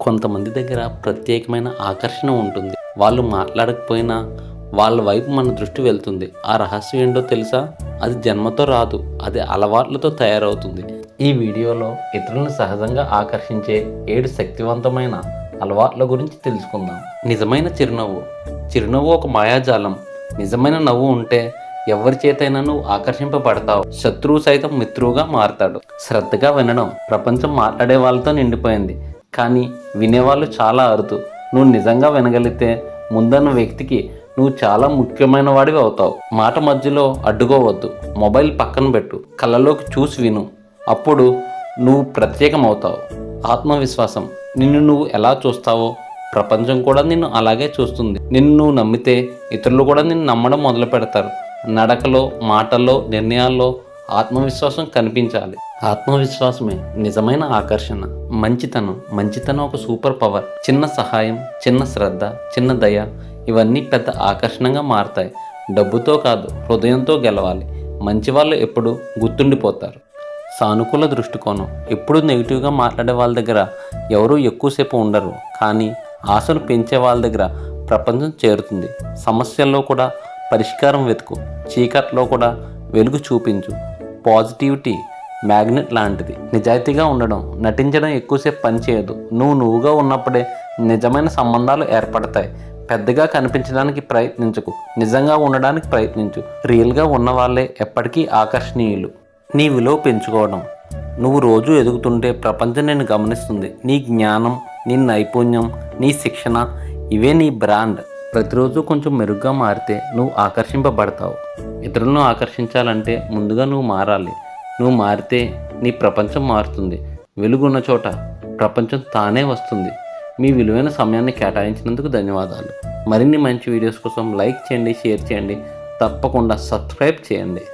కొంతమంది దగ్గర ప్రత్యేకమైన ఆకర్షణ ఉంటుంది. వాళ్ళు మాట్లాడకపోయినా వాళ్ళ వైపు మన దృష్టి వెళ్తుంది. ఆ రహస్యం ఏంటో తెలుసా? అది జన్మతో రాదు, అది అలవాట్లతో తయారవుతుంది. ఈ వీడియోలో ఇతరులను సహజంగా ఆకర్షించే 7 శక్తివంతమైన అలవాట్ల గురించి తెలుసుకుందాం. నిజమైన చిరునవ్వు. చిరునవ్వు ఒక మాయాజాలం. నిజమైన నవ్వు ఉంటే ఎవరి చేతైనా నువ్వు ఆకర్షింపబడతావు. శత్రువు సైతం మిత్రువుగా మారతాడు. శ్రద్ధగా వినడం. ప్రపంచం మాట్లాడే వాళ్ళతో నిండిపోయింది, కానీ వినేవాళ్ళు చాలా అరుదు. నువ్వు నిజంగా వినగలిగితే ముందన్న వ్యక్తికి నువ్వు చాలా ముఖ్యమైన వాడివి అవుతావు. మాట మధ్యలో అడ్డుకోవద్దు. మొబైల్ పక్కన పెట్టు. కళ్ళలోకి చూసి విను. అప్పుడు నువ్వు ప్రత్యేకం అవుతావు. ఆత్మవిశ్వాసం. నిన్ను నువ్వు ఎలా చూస్తావో ప్రపంచం కూడా నిన్ను అలాగే చూస్తుంది. నిన్ను నువ్వు నమ్మితే ఇతరులు కూడా నిన్ను నమ్మడం మొదలు పెడతారు. నడకలో, మాటల్లో, నిర్ణయాల్లో ఆత్మవిశ్వాసం కనిపించాలి. ఆత్మవిశ్వాసమే నిజమైన ఆకర్షణ. మంచితనం ఒక సూపర్ పవర్. చిన్న సహాయం, చిన్న శ్రద్ధ, చిన్న దయ ఇవన్నీ పెద్ద ఆకర్షణగా మారతాయి. డబ్బుతో కాదు, హృదయంతో గెలవాలి. మంచి వాళ్ళు ఎప్పుడు గుర్తుండిపోతారు. సానుకూల దృష్టికోణం. ఎప్పుడు నెగిటివ్గా మాట్లాడే వాళ్ళ దగ్గర ఎవరూ ఎక్కువసేపు ఉండరు, కానీ ఆశను పెంచే వాళ్ళ దగ్గర ప్రపంచం చేరుతుంది. సమస్యల్లో కూడా పరిష్కారం వెతుకు. చీకట్లో కూడా వెలుగు చూపించు. పాజిటివిటీ మ్యాగ్నెట్ లాంటిది. నిజాయితీగా ఉండడం. నటించడం ఎక్కువసేపు పనిచేయదు. నువ్వుగా ఉన్నప్పుడే నిజమైన సంబంధాలు ఏర్పడతాయి. పెద్దగా కనిపించడానికి ప్రయత్నించకు, నిజంగా ఉండడానికి ప్రయత్నించు. రియల్గా ఉన్నవాళ్ళే ఎప్పటికీ ఆకర్షణీయులు. నీ విలువ పెంచుకోవడం. నువ్వు రోజు ఎదుగుతుంటే ప్రపంచం నిన్ను గమనిస్తుంది. నీ జ్ఞానం, నీ నైపుణ్యం, నీ శిక్షణ ఇవే నీ బ్రాండ్. ప్రతిరోజు కొంచెం మెరుగ్గా మారితే నువ్వు ఆకర్షింపబడతావు. ఇతరులను ఆకర్షించాలంటే ముందుగా నువ్వు మారాలి. నువ్వు మారితే నీ ప్రపంచం మారుతుంది. వెలుగున్న చోట ప్రపంచం తానే వస్తుంది. మీ విలువైన సమయాన్ని కేటాయించినందుకు ధన్యవాదాలు. మరిన్ని మంచి వీడియోస్ కోసం లైక్ చేయండి, షేర్ చేయండి, తప్పకుండా సబ్స్క్రైబ్ చేయండి.